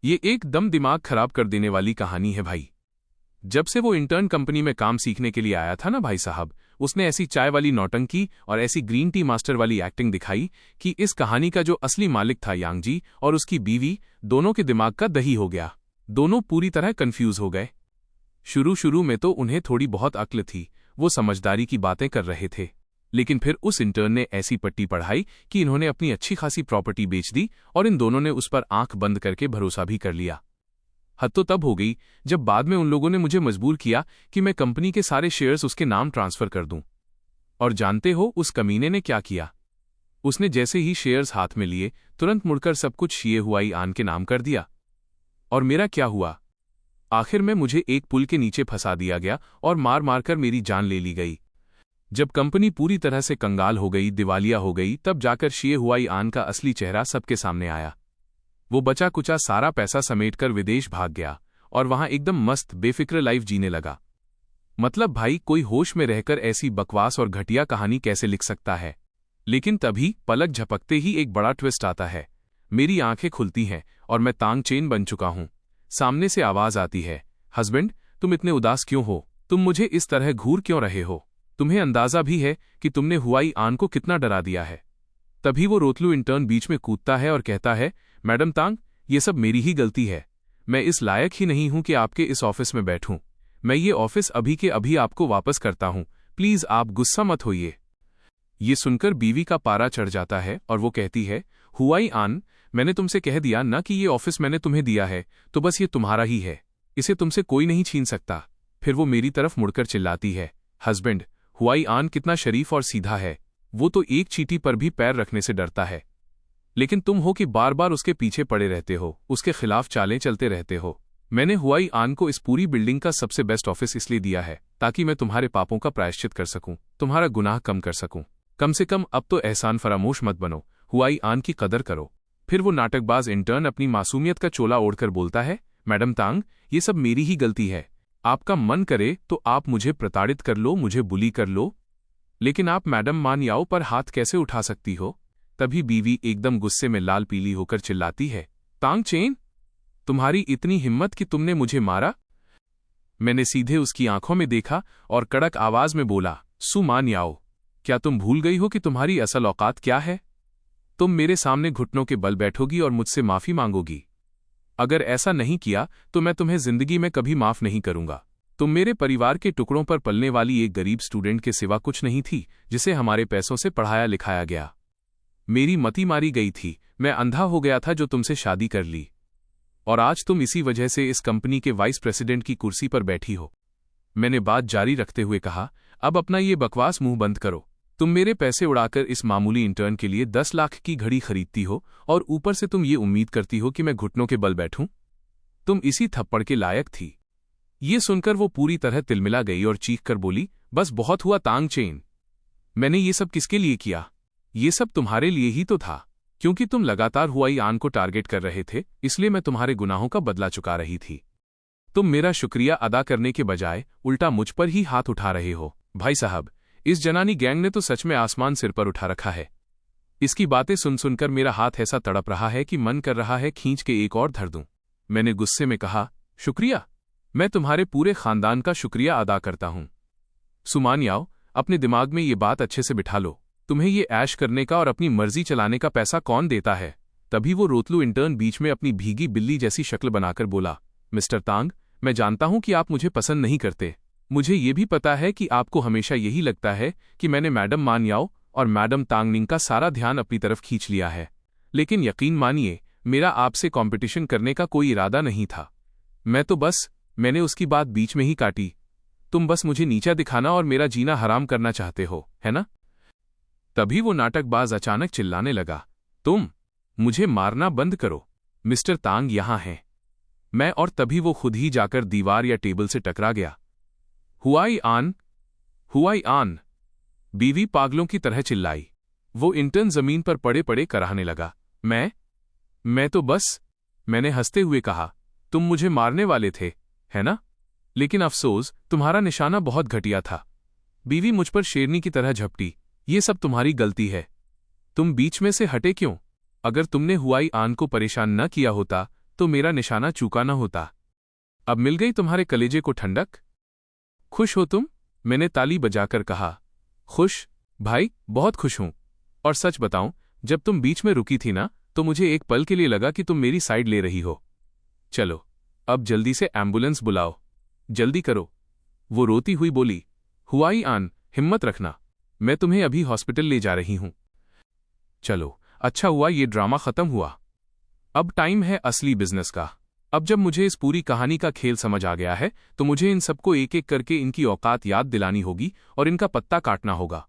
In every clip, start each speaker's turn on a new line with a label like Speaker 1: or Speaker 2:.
Speaker 1: ये एकदम दिमाग खराब कर देने वाली कहानी है भाई। जब से वो इंटर्न कंपनी में काम सीखने के लिए आया था ना भाई साहब, उसने ऐसी चाय वाली नौटंकी और ऐसी ग्रीन टी मास्टर वाली एक्टिंग दिखाई कि इस कहानी का जो असली मालिक था यांग जी और उसकी बीवी, दोनों के दिमाग का दही हो गया। दोनों पूरी तरह कंफ्यूज हो गए। शुरू में तो उन्हें थोड़ी बहुत अक्ल थी, वो समझदारी की बातें कर रहे थे, लेकिन फिर उस इंटर्न ने ऐसी पट्टी पढ़ाई कि इन्होंने अपनी अच्छी खासी प्रॉपर्टी बेच दी और इन दोनों ने उस पर आंख बंद करके भरोसा भी कर लिया। हद तो तब हो गई जब बाद में उन लोगों ने मुझे मजबूर किया कि मैं कंपनी के सारे शेयर्स उसके नाम ट्रांसफर कर दूं। और जानते हो उस कमीने ने क्या किया? उसने जैसे ही शेयर्स हाथ में लिए तुरंत मुड़कर सब कुछ शिए हुआई आन के नाम कर दिया। और मेरा क्या हुआ? आखिर में मुझे एक पुल के नीचे फंसा दिया गया और मार मारकर मेरी जान ले ली गई। जब कंपनी पूरी तरह से कंगाल हो गई, दिवालिया हो गई, तब जाकर शिए हुआई आन का असली चेहरा सबके सामने आया। वो बचा कुचा सारा पैसा समेटकर विदेश भाग गया और वहां एकदम मस्त बेफिक्र लाइफ जीने लगा। मतलब भाई, कोई होश में रहकर ऐसी बकवास और घटिया कहानी कैसे लिख सकता है? लेकिन तभी पलक झपकते ही एक बड़ा ट्विस्ट आता है। मेरी आंखें खुलती हैं और मैं तांग चेन बन चुका हूं। सामने से आवाज आती है, हस्बैंड, तुम इतने उदास क्यों हो? तुम मुझे इस तरह घूर क्यों रहे हो? तुम्हें अंदाजा भी है कि तुमने हुआई आन को कितना डरा दिया है? तभी वो रोतलू इंटर्न बीच में कूदता है और कहता है, मैडम तांग, ये सब मेरी ही गलती है। मैं इस लायक ही नहीं हूं कि आपके इस ऑफिस में बैठूं। मैं ये ऑफिस अभी के अभी आपको वापस करता हूं। प्लीज आप गुस्सा मत होइए। ये सुनकर बीवी का पारा चढ़ जाता है और वो कहती है, हुआई आन, मैंने तुमसे कह दिया ना कि ये ऑफिस मैंने तुम्हें दिया है, तो बस ये तुम्हारा ही है। इसे तुमसे कोई नहीं छीन सकता। फिर वो मेरी तरफ मुड़कर चिल्लाती है, हस्बैंड, हुआई आन कितना शरीफ और सीधा है। वो तो एक चींटी पर भी पैर रखने से डरता है, लेकिन तुम हो कि बार बार उसके पीछे पड़े रहते हो, उसके खिलाफ चालें चलते रहते हो। मैंने हुआई आन को इस पूरी बिल्डिंग का सबसे बेस्ट ऑफिस इसलिए दिया है ताकि मैं तुम्हारे पापों का प्रायश्चित कर सकूं, तुम्हारा गुनाह कम कर सकूं। कम से कम अब तो एहसान फरामोश मत बनो, हुआई आन की कदर करो। फिर वो नाटकबाज इंटर्न अपनी मासूमियत का चोला ओढ़कर बोलता है, मैडम तांग, ये सब मेरी ही गलती है। आपका मन करे तो आप मुझे प्रताड़ित कर लो, मुझे बुली कर लो, लेकिन आप मैडम मान याओ पर हाथ कैसे उठा सकती हो? तभी बीवी एकदम गुस्से में लाल पीली होकर चिल्लाती है, तांग चेन, तुम्हारी इतनी हिम्मत कि तुमने मुझे मारा? मैंने सीधे उसकी आंखों में देखा और कड़क आवाज में बोला, सु मान याओ, क्या तुम भूल गई हो कि तुम्हारी असल औकात क्या है? तुम मेरे सामने घुटनों के बल बैठोगी और मुझसे माफी मांगोगी। अगर ऐसा नहीं किया तो मैं तुम्हें जिंदगी में कभी माफ नहीं करूंगा। तुम मेरे परिवार के टुकड़ों पर पलने वाली एक गरीब स्टूडेंट के सिवा कुछ नहीं थी जिसे हमारे पैसों से पढ़ाया लिखाया गया। मेरी मति मारी गई थी, मैं अंधा हो गया था जो तुमसे शादी कर ली, और आज तुम इसी वजह से इस कंपनी के वाइस प्रेसिडेंट की कुर्सी पर बैठी हो। मैंने बात जारी रखते हुए कहा, अब अपना ये बकवास मुंह बंद करो। तुम मेरे पैसे उड़ाकर इस मामूली इंटर्न के लिए 10 लाख की घड़ी खरीदती हो और ऊपर से तुम ये उम्मीद करती हो कि मैं घुटनों के बल बैठूं? तुम इसी थप्पड़ के लायक थी। ये सुनकर वो पूरी तरह तिलमिला गई और चीख कर बोली, बस बहुत हुआ तांग चेन। मैंने ये सब किसके लिए किया? ये सब तुम्हारे लिए ही तो था, क्योंकि तुम लगातार हुआई आन को टारगेट कर रहे थे, इसलिए मैं तुम्हारे गुनाहों का बदला चुका रही थी। तुम मेरा शुक्रिया अदा करने के बजाय उल्टा मुझ पर ही हाथ उठा रहे हो। भाई साहब, इस जनानी गैंग ने तो सच में आसमान सिर पर उठा रखा है। इसकी बातें सुन सुनकर मेरा हाथ ऐसा तड़प रहा है कि मन कर रहा है खींच के एक और धर दूं। मैंने गुस्से में कहा, शुक्रिया? मैं तुम्हारे पूरे खानदान का शुक्रिया अदा करता हूं। सुमान याओ, अपने दिमाग में ये बात अच्छे से बिठा लो। तुम्हें ये ऐश करने का और अपनी मर्जी चलाने का पैसा कौन देता है? तभी वो रोतलू इंटर्न बीच में अपनी भीगी बिल्ली जैसी शक्ल बनाकर बोला, मिस्टर तांग, मैं जानता हूं कि आप मुझे पसंद नहीं करते। मुझे ये भी पता है कि आपको हमेशा यही लगता है कि मैंने मैडम मान याओ और मैडम तांगनिंग का सारा ध्यान अपनी तरफ खींच लिया है। लेकिन यकीन मानिए, मेरा आपसे कंपटीशन करने का कोई इरादा नहीं था। मैंने उसकी बात बीच में ही काटी। तुम बस मुझे नीचा दिखाना और मेरा जीना हराम करना चाहते हो, है ना? तभी वो नाटकबाज अचानक चिल्लाने लगा, तुम मुझे मारना बंद करो, मिस्टर तांग यहां हैं। मैं और तभी वो खुद ही जाकर दीवार या टेबल से टकरा गया। हुआई आन, हुआई आन, बीवी पागलों की तरह चिल्लाई। वो इंटर्न जमीन पर पड़े पड़े कराहने लगा, मैं तो बस, मैंने हंसते हुए कहा, तुम मुझे मारने वाले थे, है ना? लेकिन अफसोस, तुम्हारा निशाना बहुत घटिया था। बीवी मुझ पर शेरनी की तरह झपटी, ये सब तुम्हारी गलती है। तुम बीच में से हटे क्यों? अगर तुमने हुआई आन को परेशान न किया होता तो मेरा निशाना चूका न होता। अब मिल गई तुम्हारे कलेजे को ठंडक? खुश हो तुम? मैंने ताली बजाकर कहा। खुश भाई, बहुत खुश हूं। और सच बताऊं, जब तुम बीच में रुकी थी ना, तो मुझे एक पल के लिए लगा कि तुम मेरी साइड ले रही हो। चलो अब जल्दी से एम्बुलेंस बुलाओ, जल्दी करो। वो रोती हुई बोली। हुआई आन, हिम्मत रखना, मैं तुम्हें अभी हॉस्पिटल ले जा रही हूं। चलो, अच्छा हुआ ये ड्रामा खत्म हुआ। अब टाइम है असली बिजनेस का। अब जब मुझे इस पूरी कहानी का खेल समझ आ गया है, तो मुझे इन सबको एक एक करके इनकी औकात याद दिलानी होगी और इनका पत्ता काटना होगा।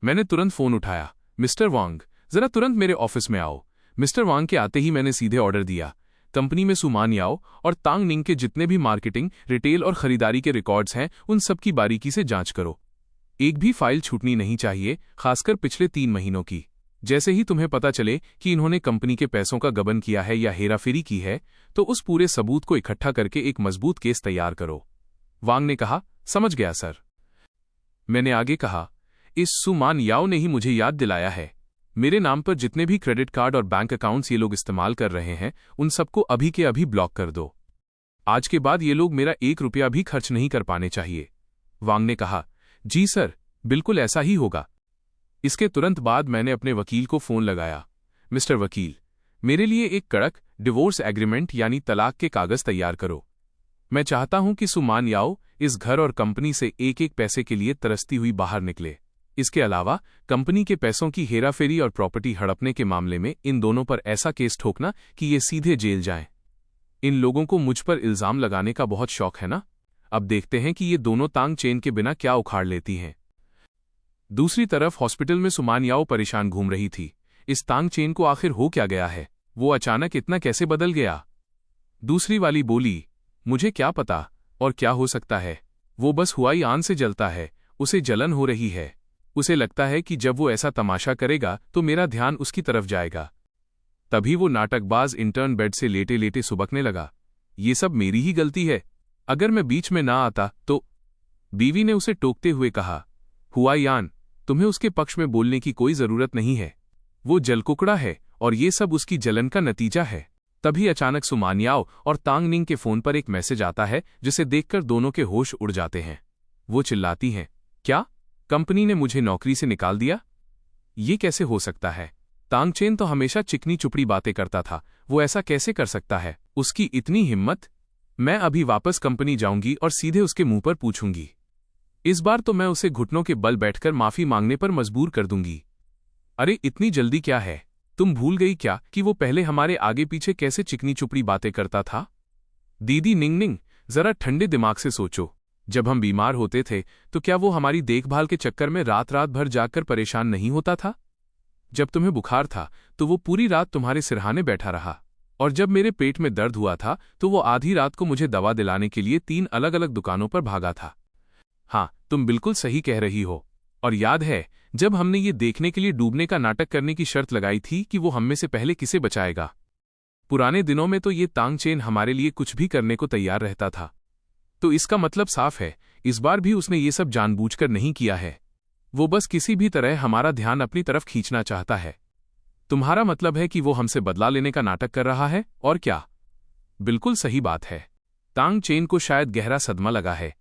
Speaker 1: मैंने तुरंत फोन उठाया। मिस्टर वांग, जरा तुरंत मेरे ऑफिस में आओ। मिस्टर वांग के आते ही मैंने सीधे ऑर्डर दिया। कंपनी में सुमान याओ और तांग निंग के जितने भी मार्केटिंग, रिटेल और खरीदारी के रिकॉर्ड्स हैं, उन सब की बारीकी से जांच करो। एक भी फाइल छूटनी नहीं चाहिए, खासकर पिछले 3 महीनों की। जैसे ही तुम्हें पता चले कि इन्होंने कंपनी के पैसों का गबन किया है या हेराफेरी की है, तो उस पूरे सबूत को इकट्ठा करके एक मजबूत केस तैयार करो। वांग ने कहा, समझ गया सर। मैंने आगे कहा, इस सुमान याओ ने ही मुझे याद दिलाया है। मेरे नाम पर जितने भी क्रेडिट कार्ड और बैंक अकाउंट्स ये लोग इस्तेमाल कर रहे हैं, उन सबको अभी के अभी ब्लॉक कर दो। आज के बाद ये लोग मेरा 1 रुपया भी खर्च नहीं कर पाने चाहिए। वांग ने कहा, जी सर, बिल्कुल ऐसा ही होगा। इसके तुरंत बाद मैंने अपने वकील को फोन लगाया। मिस्टर वकील, मेरे लिए एक कड़क डिवोर्स एग्रीमेंट यानी तलाक के कागज तैयार करो। मैं चाहता हूं कि सुमान याओ इस घर और कंपनी से एक एक पैसे के लिए तरसती हुई बाहर निकले। इसके अलावा कंपनी के पैसों की हेराफेरी और प्रॉपर्टी हड़पने के मामले में इन दोनों पर ऐसा केस ठोकना कि ये सीधे जेल जाएं। इन लोगों को मुझ पर इल्जाम लगाने का बहुत शौक है ना। अब देखते हैं कि ये दोनों तांग चेन के बिना क्या उखाड़ लेती हैं। दूसरी तरफ हॉस्पिटल में सुमान याओ परेशान घूम रही थी। इस तांग चेन को आखिर हो क्या गया है? वो अचानक इतना कैसे बदल गया? दूसरी वाली बोली, मुझे क्या पता और क्या हो सकता है। वो बस हुआई आन से जलता है, उसे जलन हो रही है। उसे लगता है कि जब वो ऐसा तमाशा करेगा तो मेरा ध्यान उसकी तरफ जाएगा। तभी वो नाटकबाज इंटर्न बेड से लेटे लेटे सुबकने लगा। ये सब मेरी ही गलती है, अगर मैं बीच में ना आता तो। बीवी ने उसे टोकते हुए कहा, हुआई आन, तुम्हें उसके पक्ष में बोलने की कोई जरूरत नहीं है। वो जलकुकड़ा है और ये सब उसकी जलन का नतीजा है। तभी अचानक सुमान याओ और तांग निंग के फोन पर एक मैसेज आता है, जिसे देखकर दोनों के होश उड़ जाते हैं। वो चिल्लाती हैं, क्या कंपनी ने मुझे नौकरी से निकाल दिया? ये कैसे हो सकता है? तांग चेन तो हमेशा चिकनी चुपड़ी बातें करता था, वो ऐसा कैसे कर सकता है? उसकी इतनी हिम्मत? मैं अभी वापस कंपनी जाऊंगी और सीधे उसके मुंह पर पूछूंगी। इस बार तो मैं उसे घुटनों के बल बैठकर माफी मांगने पर मजबूर कर दूंगी। अरे इतनी जल्दी क्या है? तुम भूल गई क्या कि वो पहले हमारे आगे पीछे कैसे चिकनी चुपड़ी बातें करता था? दीदी निंग निंग, जरा ठंडे दिमाग से सोचो। जब हम बीमार होते थे तो क्या वो हमारी देखभाल के चक्कर में रात रात भर जागकर परेशान नहीं होता था? जब तुम्हें बुखार था तो वो पूरी रात तुम्हारे सिरहाने बैठा रहा, और जब मेरे पेट में दर्द हुआ था तो वो आधी रात को मुझे दवा दिलाने के लिए 3 अलग अलग दुकानों पर भागा था। हाँ, तुम बिल्कुल सही कह रही हो। और याद है जब हमने ये देखने के लिए डूबने का नाटक करने की शर्त लगाई थी कि वो हम में से पहले किसे बचाएगा? पुराने दिनों में तो ये तांग चेन हमारे लिए कुछ भी करने को तैयार रहता था। तो इसका मतलब साफ है, इस बार भी उसने ये सब जानबूझकर नहीं किया है। वो बस किसी भी तरह हमारा ध्यान अपनी तरफ खींचना चाहता है। तुम्हारा मतलब है कि वो हमसे बदला लेने का नाटक कर रहा है, और क्या? बिल्कुल सही बात है। तांग चेन को शायद गहरा सदमा लगा है।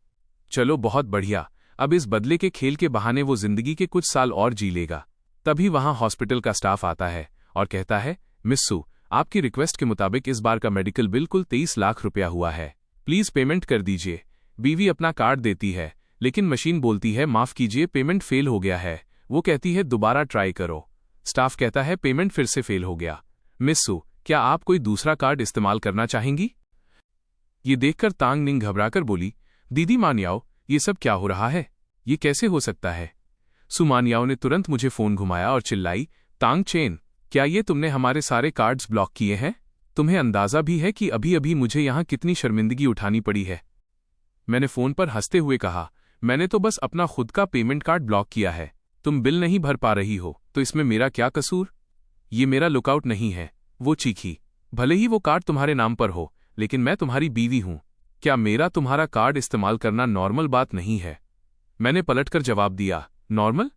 Speaker 1: चलो बहुत बढ़िया, अब इस बदले के खेल के बहाने वो जिंदगी के कुछ साल और जी लेगा। तभी वहां हॉस्पिटल का स्टाफ आता है और कहता है, मिस सू, आपकी रिक्वेस्ट के मुताबिक इस बार का मेडिकल बिल कुल 23 लाख रुपया हुआ है, प्लीज पेमेंट कर दीजिए। बीवी अपना कार्ड देती है, लेकिन मशीन बोलती है, माफ कीजिए, पेमेंट फेल हो गया है। वो कहती है, दोबारा ट्राई करो। स्टाफ कहता है, पेमेंट फिर से फेल हो गया। मिस सू, क्या आप कोई दूसरा कार्ड इस्तेमाल करना चाहेंगी? ये देखकर तांग निंग घबराकर बोली, दीदी मानियाओ, ये सब क्या हो रहा है? ये कैसे हो सकता है? सुमानियाओ ने तुरंत मुझे फोन घुमाया और चिल्लाई, तांग चेन, क्या ये तुमने हमारे सारे कार्ड्स ब्लॉक किए हैं? तुम्हें अंदाजा भी है कि अभी अभी मुझे यहां कितनी शर्मिंदगी उठानी पड़ी है? मैंने फोन पर हंसते हुए कहा, मैंने तो बस अपना खुद का पेमेंट कार्ड ब्लॉक किया है। तुम बिल नहीं भर पा रही हो तो इसमें मेरा क्या कसूर? ये मेरा लुकआउट नहीं है। वो चीखी, भले ही वो कार्ड तुम्हारे नाम पर हो, लेकिन मैं तुम्हारी बीवी हूं। क्या मेरा तुम्हारा कार्ड इस्तेमाल करना नॉर्मल बात नहीं है? मैंने पलटकर जवाब दिया, नॉर्मल?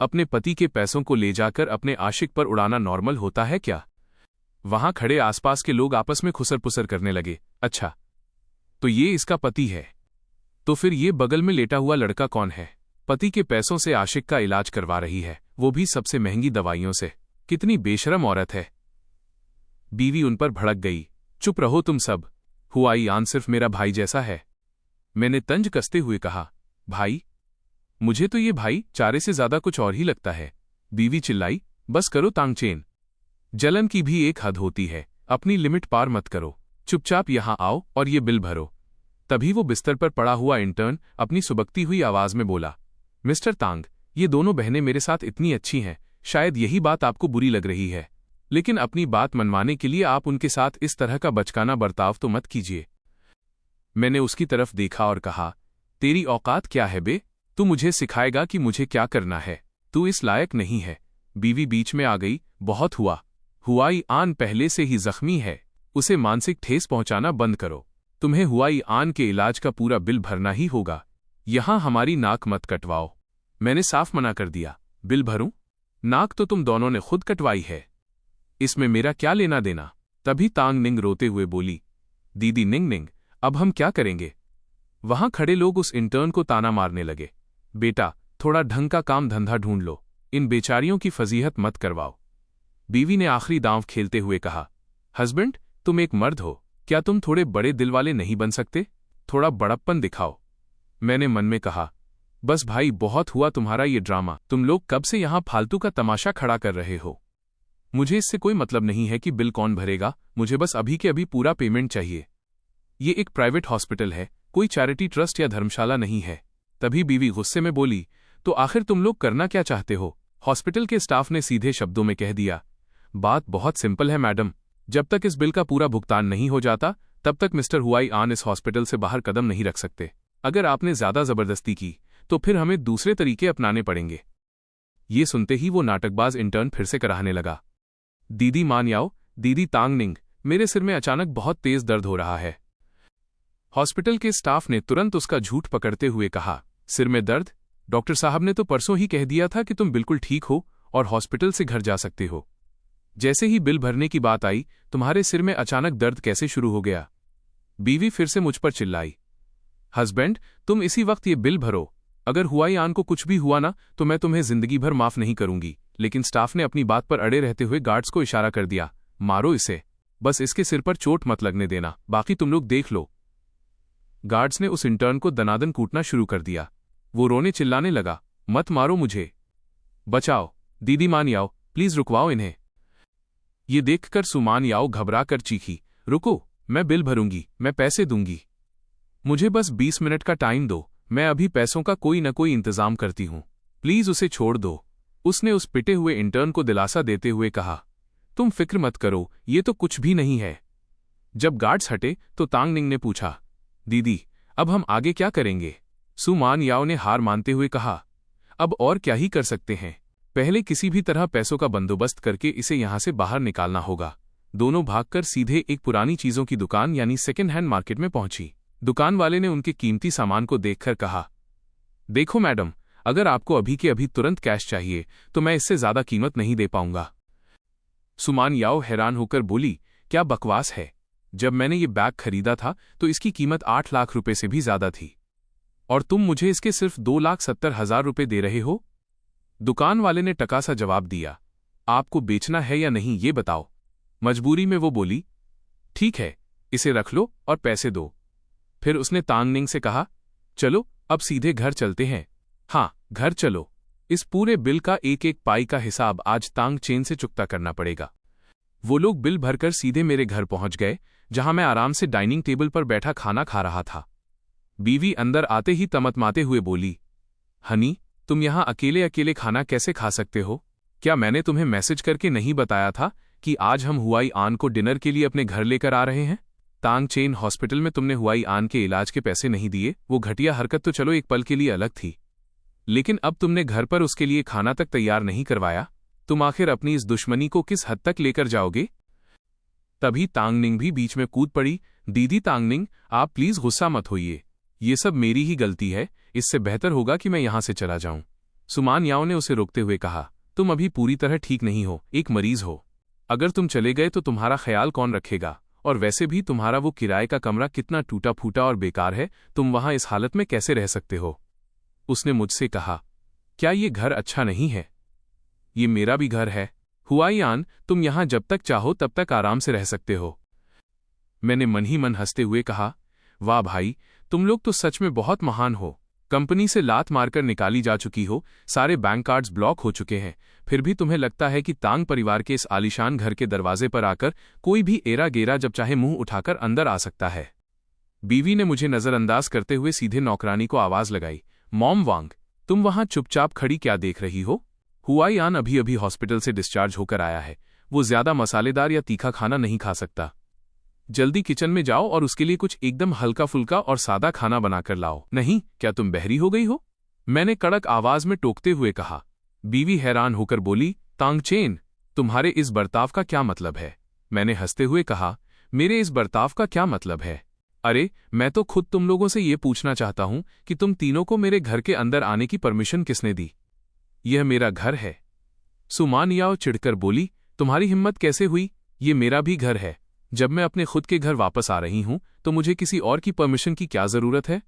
Speaker 1: अपने पति के पैसों को ले जाकर अपने आशिक पर उड़ाना नॉर्मल होता है क्या? वहां खड़े आसपास के लोग आपस में खुसर पुसर करने लगे। अच्छा, तो ये इसका पति है। तो फिर ये बगल में लेटा हुआ लड़का कौन है? पति के पैसों से आशिक का इलाज करवा रही है, वो भी सबसे महंगी दवाइयों से। कितनी बेशरम औरत है। बीवी उन पर भड़क गई। चुप रहो तुम सब। हुआई आन सिर्फ मेरा भाई जैसा है। मैंने तंज कसते हुए कहा। भाई? मुझे तो ये भाई चारे से ज्यादा कुछ और ही लगता है। बीवी चिल्लाई। बस करो तांगचेन, जलन की भी एक हद होती है, अपनी लिमिट पार मत करो। चुपचाप यहां आओ और ये बिल भरो। तभी वो बिस्तर पर पड़ा हुआ इंटर्न अपनी सुबकती हुई आवाज में बोला। मिस्टर तांग, ये दोनों बहनें मेरे साथ इतनी अच्छी हैं, शायद यही बात आपको बुरी लग रही है, लेकिन अपनी बात मनवाने के लिए आप उनके साथ इस तरह का बचकाना बर्ताव तो मत कीजिए। मैंने उसकी तरफ देखा और कहा, तेरी औकात क्या है बे? तू मुझे सिखाएगा कि मुझे क्या करना है? तू इस लायक नहीं है। बीवी बीच में आ गई। बहुत हुआ। हुआई आन पहले से ही जख्मी है, उसे मानसिक ठेस पहुंचाना बंद करो। तुम्हें हुआई आन के इलाज का पूरा बिल भरना ही होगा। यहां हमारी नाक मत कटवाओ। मैंने साफ मना कर दिया। बिल भरूं? नाक तो तुम दोनों ने खुद कटवाई है, इसमें मेरा क्या लेना देना? तभी तांग निंग रोते हुए बोली, दीदी निंग निंग, अब हम क्या करेंगे? वहां खड़े लोग उस इंटर्न को ताना मारने लगे। बेटा, थोड़ा ढंग का काम धंधा ढूंढ लो, इन बेचारियों की फजीहत मत करवाओ। बीवी ने आखिरी दांव खेलते हुए कहा। हस्बैंड, तुम एक मर्द हो, क्या तुम थोड़े बड़े दिल वाले नहीं बन सकते? थोड़ा बड़प्पन दिखाओ। मैंने मन में कहा, बस भाई बहुत हुआ तुम्हारा ये ड्रामा। तुम लोग कब से यहां फालतू का तमाशा खड़ा कर रहे हो? मुझे इससे कोई मतलब नहीं है कि बिल कौन भरेगा, मुझे बस अभी के अभी पूरा पेमेंट चाहिए। ये एक प्राइवेट हॉस्पिटल है, कोई चैरिटी ट्रस्ट या धर्मशाला नहीं है। तभी बीवी गुस्से में बोली, तो आखिर तुम लोग करना क्या चाहते हो? हॉस्पिटल के स्टाफ ने सीधे शब्दों में कह दिया, बात बहुत सिंपल है मैडम, जब तक इस बिल का पूरा भुगतान नहीं हो जाता तब तक मिस्टर हुआई आन इस हॉस्पिटल से बाहर कदम नहीं रख सकते। अगर आपने ज्यादा जबरदस्ती की तो फिर हमें दूसरे तरीके अपनाने पड़ेंगे। ये सुनते ही वो नाटकबाज इंटर्न फिर से कराहने लगा। दीदी मान आओ, दीदी तांग निंग, मेरे सिर में अचानक बहुत तेज दर्द हो रहा है। हॉस्पिटल के स्टाफ ने तुरंत उसका झूठ पकड़ते हुए कहा, सिर में दर्द? डॉक्टर साहब ने तो परसों ही कह दिया था कि तुम बिल्कुल ठीक हो और हॉस्पिटल से घर जा सकते हो। जैसे ही बिल भरने की बात आई, तुम्हारे सिर में अचानक दर्द कैसे शुरू हो गया? बीवी फिर से मुझ पर चिल्लाई। हस्बैंड, तुम इसी वक्त ये बिल भरो। अगर हुआई आन को कुछ भी हुआ ना तो मैं तुम्हें जिंदगी भर माफ नहीं करूंगी। लेकिन स्टाफ ने अपनी बात पर अड़े रहते हुए गार्ड्स को इशारा कर दिया, मारो इसे, बस इसके सिर पर चोट मत लगने देना, बाकी तुम लोग देख लो। गार्ड्स ने उस इंटर्न को दनादन कूटना शुरू कर दिया। वो रोने चिल्लाने लगा, मत मारो मुझे, बचाओ, दीदी मान याओ, प्लीज रुकवाओ इन्हें। ये देखकर सुमान याओ घबरा कर चीखी, रुको, मैं बिल भरूंगी, मैं पैसे दूंगी, मुझे बस 20 मिनट का टाइम दो, मैं अभी पैसों का कोई न कोई इंतजाम करती हूं, प्लीज उसे छोड़ दो। उसने उस पिटे हुए इंटर्न को दिलासा देते हुए कहा, तुम फिक्र मत करो, ये तो कुछ भी नहीं है। जब गार्ड्स हटे तो तांग निंग ने पूछा, दीदी अब हम आगे क्या करेंगे? सुमान याओ ने हार मानते हुए कहा, अब और क्या ही कर सकते हैं, पहले किसी भी तरह पैसों का बंदोबस्त करके इसे यहां से बाहर निकालना होगा। दोनों भागकर सीधे एक पुरानी चीजों की दुकान यानी सेकेंड हैंड मार्केट में पहुंची। दुकान वाले ने उनके कीमती सामान को देखकर कहा, देखो मैडम, अगर आपको अभी के अभी तुरंत कैश चाहिए तो मैं इससे ज्यादा कीमत नहीं दे पाऊंगा। सुमान याओ हैरान होकर बोली, क्या बकवास है, जब मैंने ये बैग खरीदा था तो इसकी कीमत 8 लाख रुपए से भी ज्यादा थी, और तुम मुझे इसके सिर्फ 2,70,000 रुपए दे रहे हो? दुकान वाले ने टका सा जवाब दिया, आपको बेचना है या नहीं ये बताओ। मजबूरी में वो बोली, ठीक है, इसे रख लो और पैसे दो। फिर उसने तांग निंग से कहा, चलो अब सीधे घर चलते हैं। हाँ, घर चलो, इस पूरे बिल का एक एक पाई का हिसाब आज तांग चेन से चुकता करना पड़ेगा। वो लोग बिल भरकर सीधे मेरे घर पहुंच गए, जहां मैं आराम से डाइनिंग टेबल पर बैठा खाना खा रहा था। बीवी अंदर आते ही तमतमाते हुए बोली, हनी, तुम यहां अकेले अकेले खाना कैसे खा सकते हो? क्या मैंने तुम्हें मैसेज करके नहीं बताया था कि आज हम हुआई आन को डिनर के लिए अपने घर लेकर आ रहे हैं? तांग चेन हॉस्पिटल में तुमने हुआई आन के इलाज के पैसे नहीं दिए, वो घटिया हरकत तो चलो एक पल के लिए अलग थी, लेकिन अब तुमने घर पर उसके लिए खाना तक तैयार नहीं करवाया। तुम आखिर अपनी इस दुश्मनी को किस हद तक लेकर जाओगे? तभी तांग निंग भी बीच में कूद पड़ी, दीदी तांग निंग, आप प्लीज गुस्सा मत होइए, ये सब मेरी ही गलती है, इससे बेहतर होगा कि मैं यहां से चला जाऊं। सुमान याओ ने उसे रोकते हुए कहा, तुम अभी पूरी तरह ठीक नहीं हो, एक मरीज हो, अगर तुम चले गए तो तुम्हारा ख्याल कौन रखेगा? और वैसे भी तुम्हारा वो किराए का कमरा कितना टूटा फूटा और बेकार है, तुम वहां इस हालत में कैसे रह सकते हो? उसने मुझसे कहा, क्या ये घर अच्छा नहीं है? ये मेरा भी घर है हुआईयान, तुम यहां जब तक चाहो तब तक आराम से रह सकते हो। मैंने मन ही मन हंसते हुए कहा, वाह भाई, तुम लोग तो सच में बहुत महान हो। कंपनी से लात मारकर निकाली जा चुकी हो, सारे बैंक कार्ड्स ब्लॉक हो चुके हैं, फिर भी तुम्हें लगता है कि तांग परिवार के इस आलीशान घर के दरवाजे पर आकर कोई भी एरा गेरा जब चाहे मुंह उठाकर अंदर आ सकता है। बीवी ने मुझे नजरअंदाज करते हुए सीधे नौकरानी को आवाज लगाई, मॉम वांग, तुम वहां चुपचाप खड़ी क्या देख रही हो? हुआईयान अभी अभी हॉस्पिटल से डिस्चार्ज होकर आया है, वो ज्यादा मसालेदार या तीखा खाना नहीं खा सकता। जल्दी किचन में जाओ और उसके लिए कुछ एकदम हल्का फुल्का और सादा खाना बनाकर लाओ। नहीं, क्या तुम बहरी हो गई हो? मैंने कड़क आवाज में टोकते हुए कहा। बीवी हैरान होकर बोली, तांगचेन, तुम्हारे इस बर्ताव का क्या मतलब है? मैंने हंसते हुए कहा, मेरे इस बर्ताव का क्या मतलब है? अरे, मैं तो खुद तुम लोगों से ये पूछना चाहता हूं कि तुम तीनों को मेरे घर के अंदर आने की परमिशन किसने दी? यह मेरा घर है। सुमान याओ चिढ़कर बोली, तुम्हारी हिम्मत कैसे हुई? ये मेरा भी घर है। जब मैं अपने खुद के घर वापस आ रही हूं तो मुझे किसी और की परमिशन की क्या जरूरत है?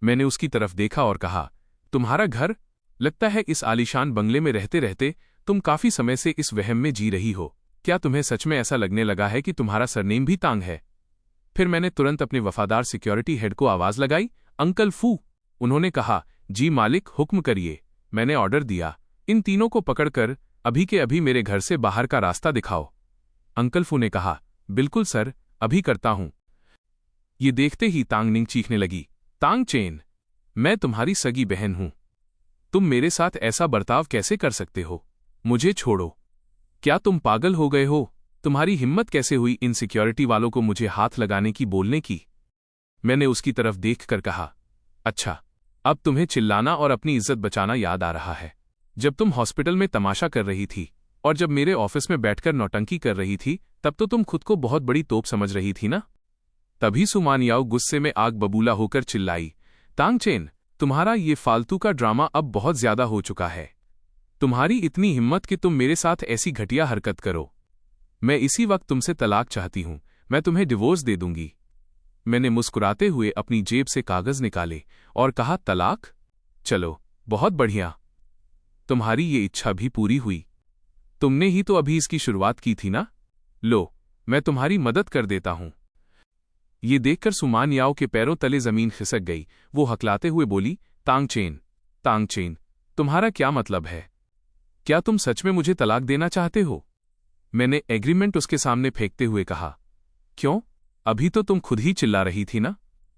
Speaker 1: मैंने उसकी तरफ देखा और कहा, तुम्हारा घर? लगता है इस आलीशान बंगले में रहते रहते तुम काफी समय से इस वहम में जी रही हो। क्या तुम्हें सच में ऐसा लगने लगा है कि तुम्हारा सरनेम भी तांग है? फिर मैंने तुरंत अपने वफादार सिक्योरिटी हेड को आवाज लगाई, अंकल फू। उन्होंने कहा, जी मालिक, हुक्म करिए। मैंने ऑर्डर दिया, इन तीनों को पकड़कर अभी के अभी मेरे घर से बाहर का रास्ता दिखाओ। अंकल फू ने कहा, बिल्कुल सर, अभी करता हूं। ये देखते ही तांगनिंग चीखने लगी, तांगचेन, मैं तुम्हारी सगी बहन हूं। तुम मेरे साथ ऐसा बर्ताव कैसे कर सकते हो? मुझे छोड़ो। क्या तुम पागल हो गए हो? तुम्हारी हिम्मत कैसे हुई इन सिक्योरिटी वालों को मुझे हाथ लगाने की, बोलने की? मैंने उसकी तरफ देखकर कहा, अच्छा, अब तुम्हें चिल्लाना और अपनी इज्जत बचाना याद आ रहा है। जब तुम हॉस्पिटल में तमाशा कर रही थी और जब मेरे ऑफिस में बैठकर नौटंकी कर रही थी, तब तो तुम खुद को बहुत बड़ी तोप समझ रही थी ना? तभी सुमान याओ गुस्से में आग बबूला होकर चिल्लाई, तांगचेन, तुम्हारा ये फालतू का ड्रामा अब बहुत ज्यादा हो चुका है। तुम्हारी इतनी हिम्मत कि तुम मेरे साथ ऐसी घटिया हरकत करो। मैं इसी वक्त तुमसे तलाक चाहती हूं, मैं तुम्हें डिवोर्स दे दूंगी। मैंने मुस्कुराते हुए अपनी जेब से कागज निकाले और कहा, तलाक? चलो, बहुत बढ़िया, तुम्हारी ये इच्छा भी पूरी हुई। तुमने ही तो अभी इसकी शुरुआत की थी ना? लो, मैं तुम्हारी मदद कर देता हूं। ये देखकर सुमान याओ के पैरों तले जमीन खिसक गई। वो हकलाते हुए बोली, तांगचेन, तांगचेन, तुम्हारा क्या मतलब है? क्या तुम सच में मुझे तलाक देना चाहते हो? मैंने एग्रीमेंट उसके सामने फेंकते हुए कहा, क्यों? अभी तो तुम खुद ही चिल्ला रही थी ना?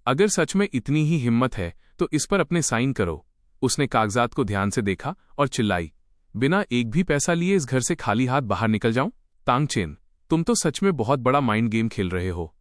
Speaker 1: अगर सच में इतनी ही हिम्मत है तो इस पर अपने साइन करो। उसने कागजात को ध्यान से देखा और चिल्लाई, बिना एक भी पैसा लिए इस घर से खाली हाथ बाहर निकल जाऊं? तांगचेन, तुम तो सच में बहुत बड़ा माइंड गेम खेल रहे हो।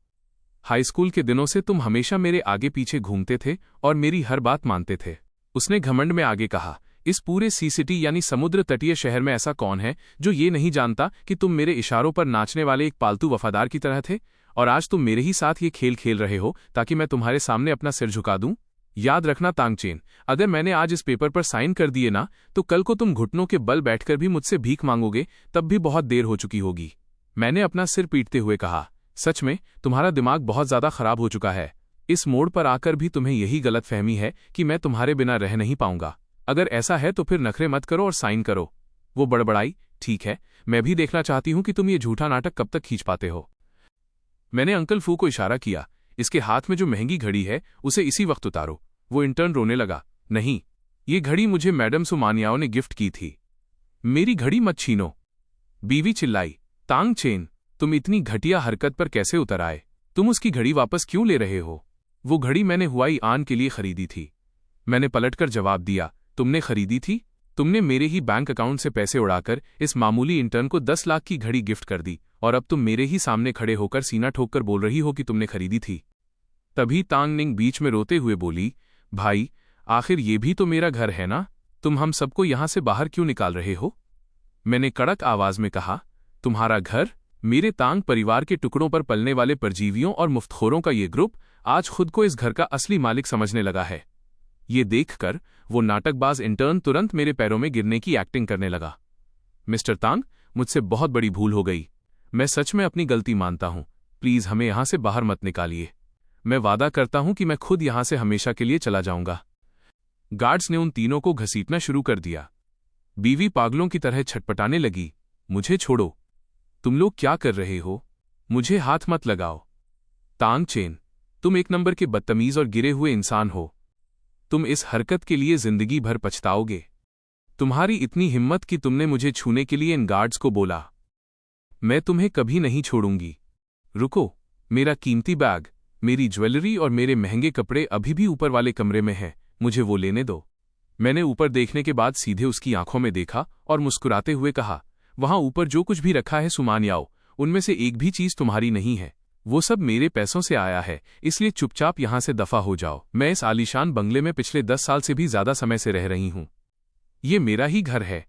Speaker 1: हाई स्कूल के दिनों से तुम हमेशा मेरे आगे पीछे घूमते थे और मेरी हर बात मानते थे। उसने घमंड में आगे कहा, इस पूरे सी सिटी यानी समुद्र तटीय शहर में ऐसा कौन है जो ये नहीं जानता कि तुम मेरे इशारों पर नाचने वाले एक पालतू वफादार की तरह थे, और आज तुम मेरे ही साथ ये खेल खेल रहे हो ताकि मैं तुम्हारे सामने अपना सिर झुका दूं? याद रखना तांगचेन, अगर मैंने आज इस पेपर पर साइन कर दिए ना, तो कल को तुम घुटनों के बल बैठकर भी मुझसे भीख मांगोगे, तब भी बहुत देर हो चुकी होगी। मैंने अपना सिर पीटते हुए कहा, सच में तुम्हारा दिमाग बहुत ज्यादा खराब हो चुका है। इस मोड़ पर आकर भी तुम्हें यही गलत फहमी है कि मैं तुम्हारे बिना रह नहीं पाऊंगा। अगर ऐसा है तो फिर नखरे मत करो और साइन करो। वो बड़बड़ाई, ठीक है, मैं भी देखना चाहती हूं कि तुम ये झूठा नाटक कब तक खींच पाते हो। मैंने अंकल फू को इशारा किया, इसके हाथ में जो महंगी घड़ी है उसे इसी वक्त उतारो। वो इंटर्न रोने लगा, नहीं, ये घड़ी मुझे मैडम सुमान याओ ने गिफ्ट की थी। मेरी घड़ी मत छीनो। बीवी चिल्लाई, तांगचेन, तुम इतनी घटिया हरकत पर कैसे उतर आए? तुम उसकी घड़ी वापस क्यों ले रहे हो? वो घड़ी मैंने हुआईयान के लिए खरीदी थी। मैंने पलटकर जवाब दिया, तुमने खरीदी थी? तुमने मेरे ही बैंक अकाउंट से पैसे उड़ाकर इस मामूली इंटर्न को 10 लाख की घड़ी गिफ्ट कर दी, और अब तुम मेरे ही सामने खड़े होकर सीना ठोककर बोल रही हो कि तुमने खरीदी थी। तभी तांगनिंग बीच में रोते हुए बोली, भाई, आखिर ये भी तो मेरा घर है ना? तुम हम सबको यहां से बाहर क्यों निकाल रहे हो? मैंने कड़क आवाज में कहा, तुम्हारा घर? मेरे तांग परिवार के टुकड़ों पर पलने वाले परजीवियों और मुफ्तखोरों का ये ग्रुप आज खुद को इस घर का असली मालिक समझने लगा है। ये देखकर वो नाटकबाज इंटर्न तुरंत मेरे पैरों में गिरने की एक्टिंग करने लगा। मिस्टर तांग, मुझसे बहुत बड़ी भूल हो गई। मैं सच में अपनी गलती मानता हूं, प्लीज हमें यहां से बाहर मत निकालिए। मैं वादा करता हूं कि मैं खुद यहां से हमेशा के लिए चला जाऊंगा। गार्ड्स ने उन तीनों को घसीटना शुरू कर दिया। बीवी पागलों की तरह छटपटाने लगी, मुझे छोड़ो, तुम लोग क्या कर रहे हो, मुझे हाथ मत लगाओ। तांग चेन, तुम एक नंबर के बदतमीज और गिरे हुए इंसान हो। तुम इस हरकत के लिए जिंदगी भर पछताओगे। तुम्हारी इतनी हिम्मत कि तुमने मुझे छूने के लिए इन गार्ड्स को बोला। मैं तुम्हें कभी नहीं छोड़ूंगी। रुको, मेरा कीमती बैग, मेरी ज्वेलरी और मेरे महंगे कपड़े अभी भी ऊपर वाले कमरे में हैं, मुझे वो लेने दो। मैंने ऊपर देखने के बाद सीधे उसकी आंखों में देखा और मुस्कुराते हुए कहा, वहां ऊपर जो कुछ भी रखा है सुमान याओ, उनमें से एक भी चीज तुम्हारी नहीं है। वो सब मेरे पैसों से आया है, इसलिए चुपचाप यहां से दफा हो जाओ। मैं इस आलीशान बंगले में पिछले 10 साल से भी ज्यादा समय से रह रही हूं। ये मेरा ही घर है।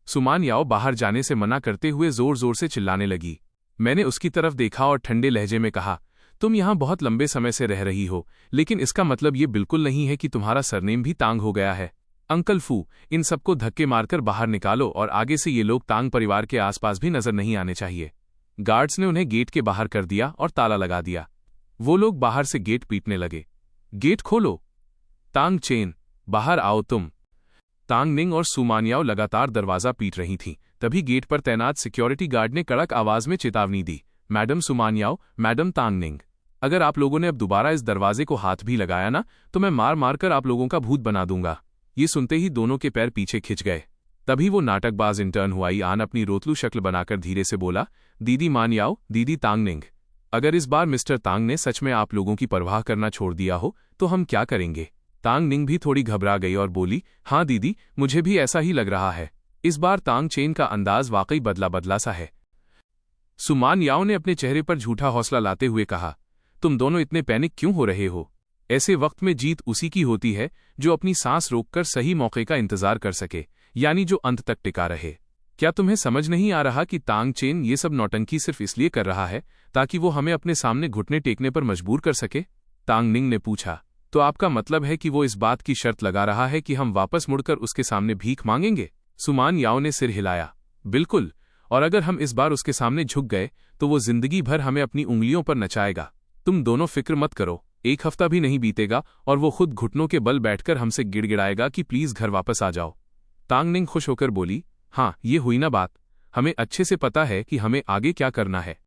Speaker 1: सुमान याओ बाहर जाने से मना करते हुए जोर जोर से चिल्लाने लगी। मैंने उसकी तरफ देखा और ठंडे लहजे में कहा, तुम यहां बहुत लंबे समय से रह रही हो, लेकिन इसका मतलब ये बिल्कुल नहीं है कि तुम्हारा सरनेम भी तांग हो गया है। अंकल फू, इन सबको धक्के मारकर बाहर निकालो और आगे से ये लोग तांग परिवार के आसपास भी नजर नहीं आने चाहिए। गार्ड्स ने उन्हें गेट के बाहर कर दिया और ताला लगा दिया। वो लोग बाहर से गेट पीटने लगे, गेट खोलो, तांग चेन, बाहर आओ तुम। तांग निंग और सुमानियाओ लगातार दरवाजा पीट रही थीं। तभी गेट पर तैनात सिक्योरिटी गार्ड ने कड़क आवाज में चेतावनी दी, मैडम सुमानियाओ, मैडम तांग निंग, अगर आप लोगों ने अब दोबारा इस दरवाजे को हाथ भी लगाया ना, तो मैं मार मार कर आप लोगों का भूत बना दूंगा। ये सुनते ही दोनों के पैर पीछे खिंच गए। तभी वो नाटकबाज इंटर्न हुआई आन अपनी रोतलू शक्ल बनाकर धीरे से बोला, दीदी मान याओ, दीदी तांग निंग, अगर इस बार मिस्टर तांग ने सच में आप लोगों की परवाह करना छोड़ दिया हो तो हम क्या करेंगे। तांग निंग भी थोड़ी घबरा गई और बोली, हाँ दीदी, मुझे भी ऐसा ही लग रहा है। इस बार तांग चेन का अंदाज वाकई बदला बदला सा है। सुमान याओ ने अपने चेहरे पर झूठा हौसला लाते हुए कहा, तुम दोनों इतने पैनिक क्यों हो रहे हो। ऐसे वक्त में जीत उसी की होती है जो अपनी सांस रोककर सही मौके का इंतजार कर सके, यानी जो अंत तक टिका रहे। क्या तुम्हें समझ नहीं आ रहा कि तांग चेन ये सब नौटंकी सिर्फ इसलिए कर रहा है ताकि वो हमें अपने सामने घुटने टेकने पर मजबूर कर सके। तांग निंग ने पूछा, तो आपका मतलब है कि वो इस बात की शर्त लगा रहा है कि हम वापस मुड़कर उसके सामने भीख मांगेंगे। सुमान याओ ने सिर हिलाया, बिल्कुल, और अगर हम इस बार उसके सामने झुक गए तो वो जिंदगी भर हमें अपनी उंगलियों पर नचाएगा। तुम दोनों फिक्र मत करो, एक हफ्ता भी नहीं बीतेगा और वो खुद घुटनों के बल बैठकर हमसे गिड़गिड़ाएगा कि प्लीज घर वापस आ जाओ। तांग निंग खुश होकर बोली, हाँ ये हुई ना बात, हमें अच्छे से पता है कि हमें आगे क्या करना है।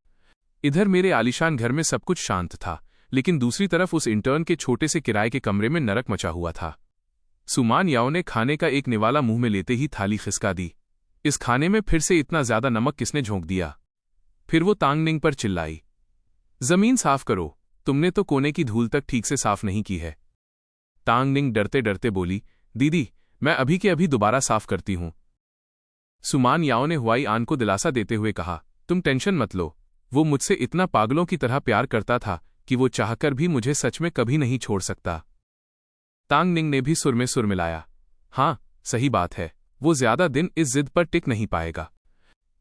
Speaker 1: इधर मेरे आलीशान घर में सब कुछ शांत था, लेकिन दूसरी तरफ उस इंटर्न के छोटे से किराए के कमरे में नरक मचा हुआ था। सुमान याओ ने खाने का एक निवाला मुंह में लेते ही थाली खिसका दी। इस खाने में फिर से इतना ज्यादा नमक किसने झोंक दिया। फिर वो तांग निंग पर चिल्लाई, जमीन साफ करो, तुमने तो कोने की धूल तक ठीक से साफ नहीं की है। तांग निंग डरते डरते बोली, दीदी मैं अभी के अभी दोबारा साफ करती हूं। सुमान याओ ने हुआई आन को दिलासा देते हुए कहा, तुम टेंशन मत लो, वो मुझसे इतना पागलों की तरह प्यार करता था कि वो चाहकर भी मुझे सच में कभी नहीं छोड़ सकता। तांग निंग ने भी सुर में सुर मिलाया, हाँ सही बात है, वो ज्यादा दिन इस जिद पर टिक नहीं पाएगा।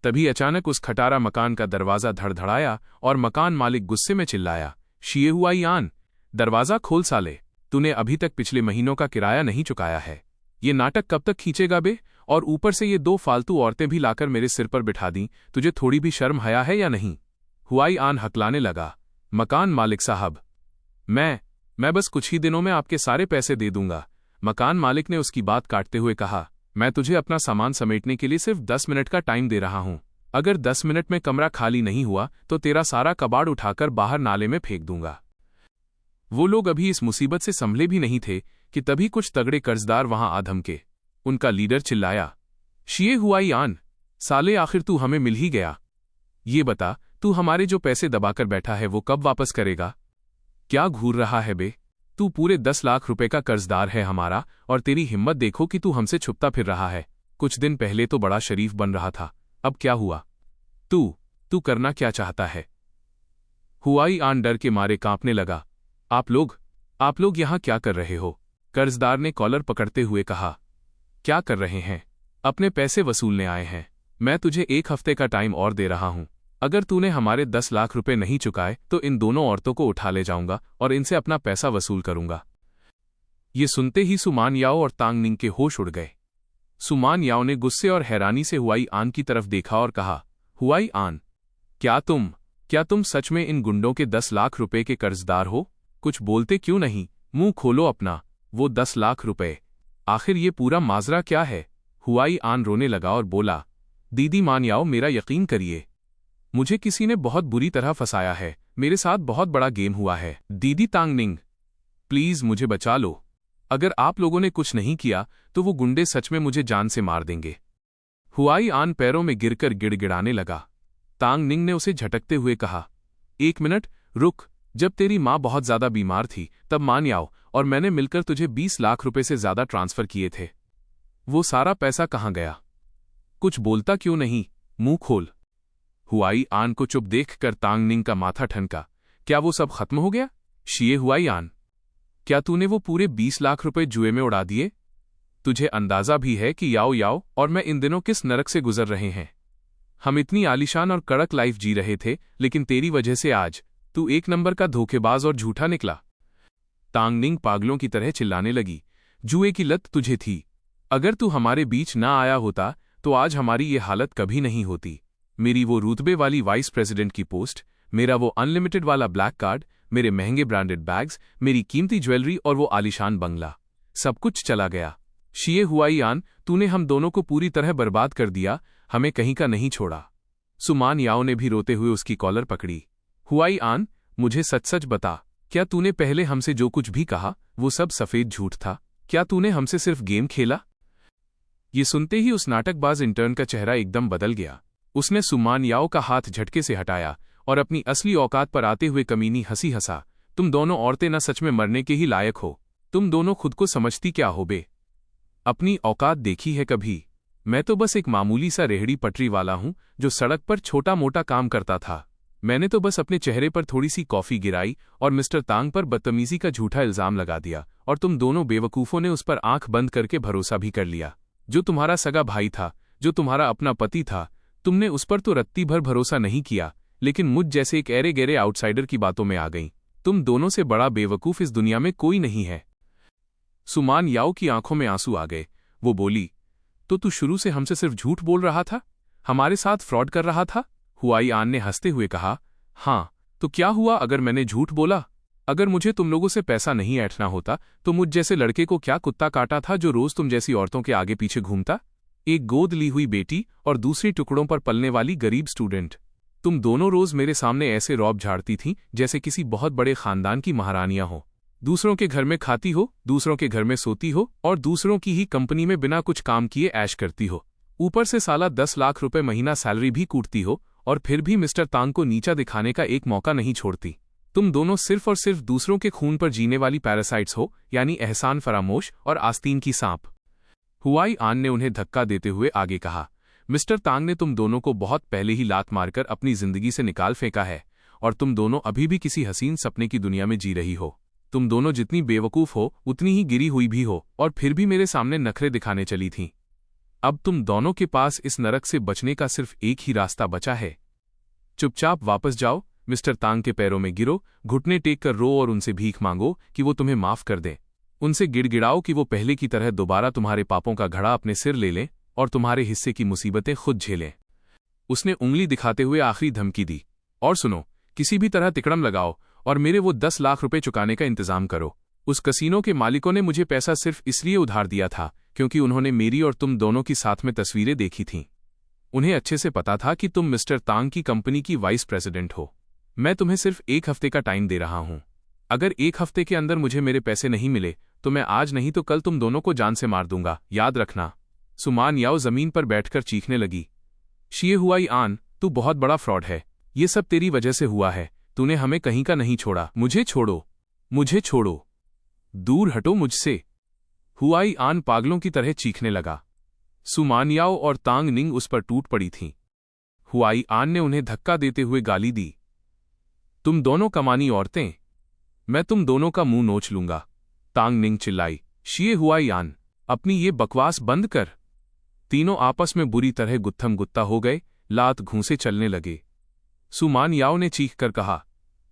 Speaker 1: तभी अचानक उस खटारा मकान का दरवाजा धड़धड़ाया और मकान मालिक गुस्से में चिल्लाया, शिए हुआई आन, दरवाजा खोल साले, तूने अभी तक पिछले महीनों का किराया नहीं चुकाया है। ये नाटक कब तक खींचेगा बे, और ऊपर से ये 2 फालतू औरतें भी लाकर मेरे सिर पर बिठा दी, तुझे थोड़ी भी शर्म हया है या नहीं। हुआई आन हकलाने लगा, मकान मालिक साहब, मैं बस कुछ ही दिनों में आपके सारे पैसे दे दूंगा। मकान मालिक ने उसकी बात काटते हुए कहा, मैं तुझे अपना सामान समेटने के लिए सिर्फ 10 मिनट का टाइम दे रहा हूं। अगर 10 मिनट में कमरा खाली नहीं हुआ तो तेरा सारा कबाड़ उठाकर बाहर नाले में फेंक दूंगा। वो लोग अभी इस मुसीबत से संभले भी नहीं थे कि तभी कुछ तगड़े कर्जदार वहां आ धमके। उनका लीडर चिल्लाया, शिए हुआई आन, साले आखिर तू हमें मिल ही गया। ये बता, तू हमारे जो पैसे दबाकर बैठा है वो कब वापस करेगा। क्या घूर रहा है बे, तू पूरे 10 लाख रुपए का कर्जदार है हमारा, और तेरी हिम्मत देखो कि तू हमसे छुपता फिर रहा है। कुछ दिन पहले तो बड़ा शरीफ बन रहा था, अब क्या हुआ। तू करना क्या चाहता है। हुआई आन डर के मारे कांपने लगा, आप लोग यहां क्या कर रहे हो। कर्जदार ने कॉलर पकड़ते हुए कहा, क्या कर रहे हैं, अपने पैसे वसूलने आए हैं। मैं तुझे 1 हफ्ते का टाइम और दे रहा हूं, अगर तूने हमारे 10 लाख रुपए नहीं चुकाए तो इन दोनों औरतों को उठा ले जाऊंगा और इनसे अपना पैसा वसूल करूंगा। ये सुनते ही सुमान याओ और तांग निंग के होश उड़ गए। सुमान याओ ने गुस्से और हैरानी से हुआई आन की तरफ देखा और कहा, हुआई आन, क्या तुम सच में इन गुंडों के 10 लाख रुपए के कर्जदार हो? कुछ बोलते क्यों नहीं? मुंह खोलो अपना। वो 10 लाख रुपए, आखिर ये पूरा माजरा क्या है? हुआई आन रोने लगा और बोला, दीदी मान याओ, मेरा यकीन करिए, मुझे किसी ने बहुत बुरी तरह फंसाया है। मेरे साथ बहुत बड़ा गेम हुआ है। दीदी तांग निंग, प्लीज मुझे बचा लो। अगर आप लोगों ने कुछ नहीं किया तो वो गुंडे सच में मुझे जान से मार देंगे। हुआई आन पैरों में गिरकर गिड़गिड़ाने लगा। तांग निंग ने उसे झटकते हुए कहा, 1 मिनट रुक। जब तेरी माँ बहुत ज्यादा बीमार थी तब मान याओ और मैंने मिलकर तुझे 20 लाख रुपए से ज्यादा ट्रांसफर किए थे। वो सारा पैसा कहाँ गया? कुछ बोलता क्यों नहीं? मुंह खोल। हुआई आन को चुप देखकर तांग निंग का माथा ठनका। क्या वो सब खत्म हो गया? शिये हुआई आन, क्या तूने वो पूरे 20 लाख रुपए जुए में उड़ा दिए? तुझे अंदाजा भी है कि याओ याओ और मैं इन दिनों किस नरक से गुजर रहे हैं? हम इतनी आलीशान और कड़क लाइफ जी रहे थे, लेकिन तेरी वजह से आज तू एक नंबर का धोखेबाज और झूठा निकला। तांग निंग पागलों की तरह चिल्लाने लगी, जुए की लत तुझे थी। अगर तू हमारे बीच ना आया होता तो आज हमारी ये हालत कभी नहीं होती। मेरी वो रुतबे वाली वाइस प्रेसिडेंट की पोस्ट, मेरा वो अनलिमिटेड वाला ब्लैक कार्ड, मेरे महंगे ब्रांडेड बैग्स, मेरी कीमती ज्वेलरी और वो आलीशान बंगला, सब कुछ चला गया। शिये हुआई आन, तूने हम दोनों को पूरी तरह बर्बाद कर दिया, हमें कहीं का नहीं छोड़ा। सुमान याओ ने भी रोते हुए उसकी कॉलर पकड़ी। हुआई आन, मुझे सच सच बता, क्या तूने पहले हमसे जो कुछ भी कहा वो सब सफेद झूठ था? क्या तूने हमसे सिर्फ गेम खेला? ये सुनते ही उस नाटकबाज इंटर्न का चेहरा एकदम बदल गया। उसने सुमान याओ का हाथ झटके से हटाया और अपनी असली औकात पर आते हुए कमीनी हंसी हंसा। तुम दोनों औरतें न सच में मरने के ही लायक हो। तुम दोनों खुद को समझती क्या हो बे? अपनी औकात देखी है कभी? मैं तो बस एक मामूली सा रेहड़ी पटरी वाला हूं जो सड़क पर छोटा मोटा काम करता था। मैंने तो बस अपने चेहरे पर थोड़ी सी कॉफी गिराई और मिस्टर तांग पर बदतमीजी का झूठा इल्जाम लगा दिया, और तुम दोनों बेवकूफों ने उस पर आंख बंद करके भरोसा भी कर लिया। जो तुम्हारा सगा भाई था, जो तुम्हारा अपना पति था, तुमने उस पर तो रत्ती भर भरोसा नहीं किया, लेकिन मुझ जैसे एक ऐरे गहरे आउटसाइडर की बातों में आ गई। तुम दोनों से बड़ा बेवकूफ इस दुनिया में कोई नहीं है। सुमान याओ की आंखों में आंसू आ गए। वो बोली, तो तू शुरू से हमसे सिर्फ झूठ बोल रहा था, हमारे साथ फ्रॉड कर रहा था? हुआई आन ने हंसते हुए कहा, हाँ, तो क्या हुआ अगर मैंने झूठ बोला? अगर मुझे तुम लोगों से पैसा नहीं ऐंठना होता तो मुझ जैसे लड़के को क्या कुत्ता काटा था जो रोज तुम जैसी औरतों के आगे पीछे घूमता? एक गोद ली हुई बेटी और दूसरी टुकड़ों पर पलने वाली गरीब स्टूडेंट। तुम दोनों रोज मेरे सामने ऐसे रौब झाड़ती थीं जैसे किसी बहुत बड़े खानदान की महारानियां हो। दूसरों के घर में खाती हो, दूसरों के घर में सोती हो और दूसरों की ही कंपनी में बिना कुछ काम किए ऐश करती हो। ऊपर से साला 10 लाख रुपए महीना सैलरी भी कूटती हो और फिर भी मिस्टर तांग को नीचा दिखाने का एक मौका नहीं छोड़ती। तुम दोनों सिर्फ और सिर्फ दूसरों के खून पर जीने वाली पैरासाइट्स हो, यानी एहसान फरामोश और आस्तीन की सांप। हुआई आन ने उन्हें धक्का देते हुए आगे कहा, मिस्टर तांग ने तुम दोनों को बहुत पहले ही लात मारकर अपनी जिंदगी से निकाल फेंका है और तुम दोनों अभी भी किसी हसीन सपने की दुनिया में जी रही हो। तुम दोनों जितनी बेवकूफ हो उतनी ही गिरी हुई भी हो और फिर भी मेरे सामने नखरे दिखाने चली थीं। अब तुम दोनों के पास इस नरक से बचने का सिर्फ एक ही रास्ता बचा है। चुपचाप वापस जाओ, मिस्टर तांग के पैरों में गिरो, घुटने टेक कर रो और उनसे भीख मांगो कि वो तुम्हें माफ कर दें। उनसे गिड़गिड़ाओ कि वो पहले की तरह दोबारा तुम्हारे पापों का घड़ा अपने सिर ले लें और तुम्हारे हिस्से की मुसीबतें खुद झेलें। उसने उंगली दिखाते हुए आखिरी धमकी दी, और सुनो, किसी भी तरह तिकड़म लगाओ और मेरे वो 10 लाख रुपए चुकाने का इंतजाम करो। उस कसीनो के मालिकों ने मुझे पैसा सिर्फ इसलिए उधार दिया था क्योंकि उन्होंने मेरी और तुम दोनों की साथ में तस्वीरें देखी थीं। उन्हें अच्छे से पता था कि तुम मिस्टर तांग की कंपनी की वाइस प्रेसिडेंट हो। मैं तुम्हें सिर्फ 1 हफ्ते का टाइम दे रहा हूं। अगर 1 हफ्ते के अंदर मुझे मेरे पैसे नहीं मिले तो मैं आज नहीं तो कल तुम दोनों को जान से मार दूंगा, याद रखना। सुमान याओ जमीन पर बैठकर चीखने लगी, शिये हुआई आन, तू बहुत बड़ा फ्रॉड है। ये सब तेरी वजह से हुआ है। तूने हमें कहीं का नहीं छोड़ा। मुझे छोड़ो, मुझे छोड़ो, दूर हटो मुझसे। हुआई आन पागलों की तरह चीखने लगा। सुमान याओ और तांग निंग उस पर टूट पड़ी थीं। हुआई आन ने उन्हें धक्का देते हुए गाली दी, तुम दोनों कमानी औरतें, मैं तुम दोनों का मुंह नोच लूंगा। तांग निंग चिल्लाई, शिये हुआई आन, अपनी ये बकवास बंद कर। तीनों आपस में बुरी तरह गुत्थम गुत्ता हो गए, लात घूंसे चलने लगे। सुमान याओ ने चीख कर कहा,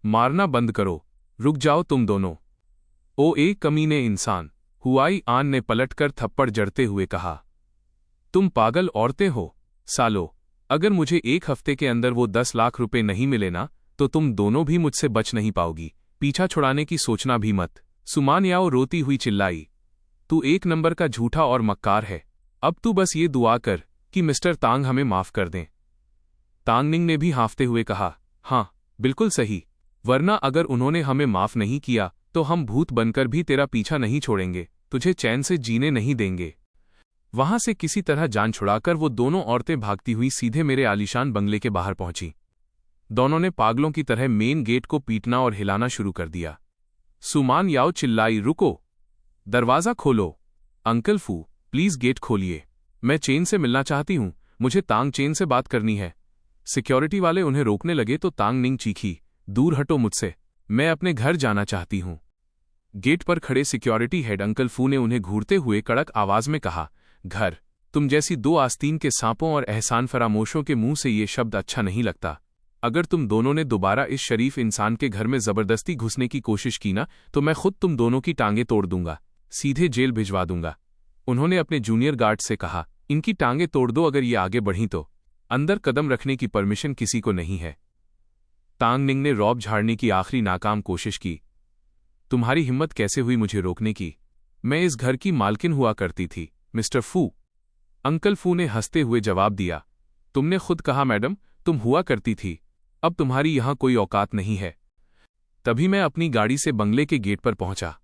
Speaker 1: मारना बंद करो, रुक जाओ तुम दोनों। ओ ए कमीने इंसान, हुआई आन ने पलटकर थप्पड़ जड़ते हुए कहा, तुम पागल औरतें हो, सालो, अगर मुझे 1 हफ्ते के अंदर वो 10 लाख रुपए नहीं मिले ना, तो तुम दोनों भी मुझसे बच नहीं पाओगी। पीछा छुड़ाने की सोचना भी मत। सुमान याओ रोती हुई चिल्लाई, तू 1 नंबर का झूठा और मक्कार है। अब तू बस ये दुआ कर कि मिस्टर तांग हमें माफ कर दें। तांगनिंग ने भी हाँफते हुए कहा, हाँ बिल्कुल सही, वरना अगर उन्होंने हमें माफ नहीं किया तो हम भूत बनकर भी तेरा पीछा नहीं छोड़ेंगे, तुझे चैन से जीने नहीं देंगे। वहां से किसी तरह जान छुड़ाकर वो दोनों औरतें भागती हुई सीधे मेरे आलीशान बंगले के बाहर पहुंची। दोनों ने पागलों की तरह मेन गेट को पीटना और हिलाना शुरू कर दिया। सुमान याओ चिल्लाई, रुको, दरवाजा खोलो। अंकल फू, प्लीज गेट खोलिए, मैं चेन से मिलना चाहती हूं, मुझे तांग चेन से बात करनी है। सिक्योरिटी वाले उन्हें रोकने लगे तो तांग निंग चीखी, दूर हटो मुझसे, मैं अपने घर जाना चाहती हूं। गेट पर खड़े सिक्योरिटी हेड अंकल फू ने उन्हें घूरते हुए कड़क आवाज में कहा, घर? तुम जैसी 2 आस्तीन के सांपों और एहसान फरामोशों के मुंह से ये शब्द अच्छा नहीं लगता। अगर तुम दोनों ने दोबारा इस शरीफ इंसान के घर में जबरदस्ती घुसने की कोशिश की ना, तो मैं खुद तुम दोनों की टांगें तोड़ दूंगा, सीधे जेल भिजवा दूंगा। उन्होंने अपने जूनियर गार्ड से कहा, इनकी टांगें तोड़ दो, अगर ये आगे बढ़ी तो अंदर कदम रखने की परमिशन किसी को नहीं है। तांग निंग ने रौब झाड़ने की आखिरी नाकाम कोशिश की। तुम्हारी हिम्मत कैसे हुई मुझे रोकने की? मैं इस घर की मालकिन हुआ करती थी, मिस्टर फू। अंकल फू ने हंसते हुए जवाब दिया, तुमने खुद कहा मैडम, तुम हुआ करती थी, अब तुम्हारी यहां कोई औकात नहीं है। तभी मैं अपनी गाड़ी से बंगले के गेट पर पहुंचा।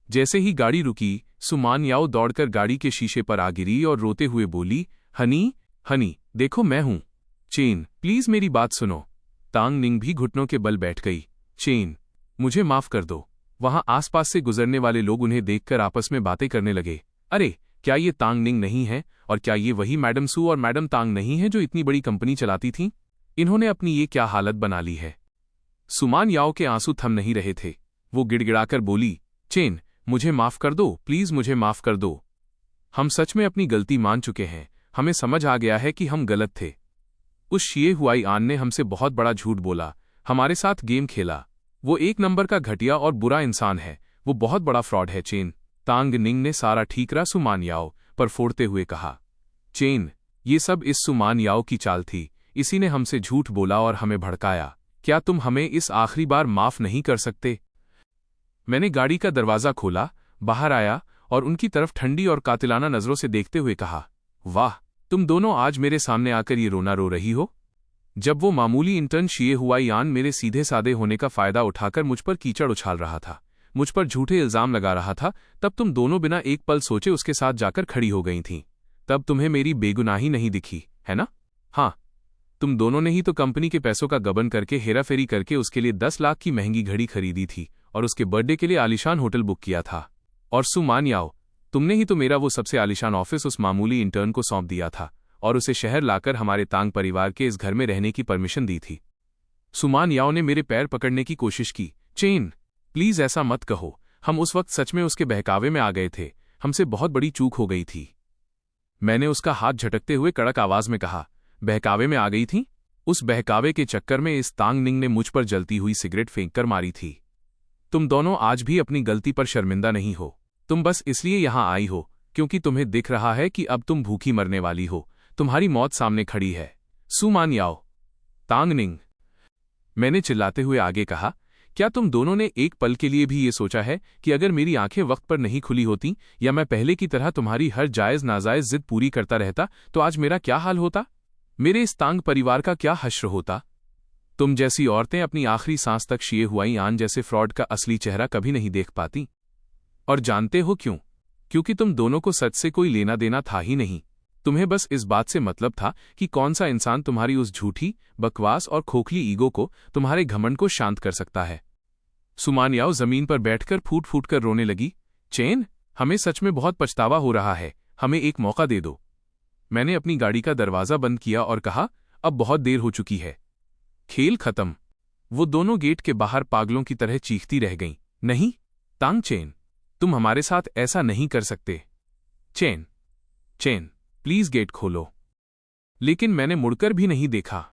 Speaker 1: जैसे ही गाड़ी रुकी, सुमान याओ दौड़कर गाड़ी के शीशे पर आ गिरी और रोते हुए बोली, हनी हनी देखो मैं हूं। चेन, प्लीज मेरी बात सुनो। तांग निंग भी घुटनों के बल बैठ गई। चेन, मुझे माफ कर दो। वहां आसपास से गुजरने वाले लोग उन्हें देखकर आपस में बातें करने लगे, अरे क्या ये तांग निंग नहीं है, और क्या ये वही मैडम सू और मैडम तांग नहीं है जो इतनी बड़ी कंपनी चलाती थीं? इन्होंने अपनी ये क्या हालत बना ली है। सुमान याओ के आंसू थम नहीं रहे थे। वो गिड़गिड़ाकर बोली, चेन मुझे माफ कर दो, प्लीज मुझे माफ कर दो। हम सच में अपनी गलती मान चुके हैं, हमें समझ आ गया है कि हम गलत थे। उस शिए हुआई आन ने हमसे बहुत बड़ा झूठ बोला, हमारे साथ गेम खेला। वो 1 नंबर का घटिया और बुरा इंसान है, वो बहुत बड़ा फ्रॉड है। चेन, तांग निंग ने सारा ठीकरा सुमान याओ पर फोड़ते हुए कहा, चेन ये सब इस सुमान याओ की चाल थी, इसी ने हमसे झूठ बोला और हमें भड़काया। क्या तुम हमें इस आखिरी बार माफ नहीं कर सकते? मैंने गाड़ी का दरवाजा खोला, बाहर आया और उनकी तरफ ठंडी और कातिलाना नजरों से देखते हुए कहा, वाह, तुम दोनों आज मेरे सामने आकर ये रोना रो रही हो? जब वो मामूली इंटर्न शिए हुआईयान मेरे सीधे साधे होने का फायदा उठाकर मुझ पर कीचड़ उछाल रहा था, मुझ पर झूठे इल्जाम लगा रहा था, तब तुम दोनों बिना एक पल सोचे उसके साथ जाकर खड़ी हो गई थीं। तब तुम्हें मेरी बेगुनाही नहीं दिखी, है ना? हाँ, तुम दोनों ने ही तो कंपनी के पैसों का गबन करके हेराफेरी करके उसके लिए 10 लाख की महंगी घड़ी खरीदी थी और उसके बर्थडे के लिए आलीशान होटल बुक किया था। और सुमान याओ, तुमने ही तो मेरा वो सबसे आलीशान ऑफिस उस मामूली इंटर्न को सौंप दिया था और उसे शहर लाकर हमारे तांग परिवार के इस घर में रहने की परमिशन दी थी। सुमान याओ ने मेरे पैर पकड़ने की कोशिश की। चेन, प्लीज ऐसा मत कहो, हम उस वक्त सच में उसके बहकावे में आ गए थे, हमसे बहुत बड़ी चूक हो गई थी। मैंने उसका हाथ झटकते हुए कड़क आवाज में कहा, बहकावे में आ गई थी? उस बहकावे के चक्कर में इस तांग निंग ने मुझ पर जलती हुई सिगरेट फेंक कर मारी थी। तुम दोनों आज भी अपनी गलती पर शर्मिंदा नहीं हो। तुम बस इसलिए यहां आई हो क्योंकि तुम्हें दिख रहा है कि अब तुम भूखी मरने वाली हो, तुम्हारी मौत सामने खड़ी है। सुमान याओ, तांग निंग, मैंने चिल्लाते हुए आगे कहा, क्या तुम दोनों ने एक पल के लिए भी ये सोचा है कि अगर मेरी आंखें वक्त पर नहीं खुली होती या मैं पहले की तरह तुम्हारी हर जायज नाजायज जिद पूरी करता रहता तो आज मेरा क्या हाल होता? मेरे इस तांग परिवार का क्या हश्र होता? तुम जैसी औरतें अपनी आखिरी सांस तक शिए हुआईयान जैसे फ्रॉड का असली चेहरा कभी नहीं देख पाती। और जानते हो क्यों? क्योंकि तुम दोनों को सच से कोई लेना देना था ही नहीं। तुम्हें बस इस बात से मतलब था कि कौन सा इंसान तुम्हारी उस झूठी, बकवास और खोखली ईगो को, तुम्हारे घमंड को शांत कर सकता है। सुमान याओ जमीन पर बैठकर फूट फूट कर रोने लगी। चेन, हमें सच में बहुत पछतावा हो रहा है, हमें एक मौका दे दो। मैंने अपनी गाड़ी का दरवाजा बंद किया और कहा, अब बहुत देर हो चुकी है, खेल खत्म। वो दोनों गेट के बाहर पागलों की तरह चीखती रह गईं, नहीं तांग चेन, तुम हमारे साथ ऐसा नहीं कर सकते। चेन, चेन, प्लीज गेट खोलो। लेकिन मैंने मुड़कर भी नहीं देखा।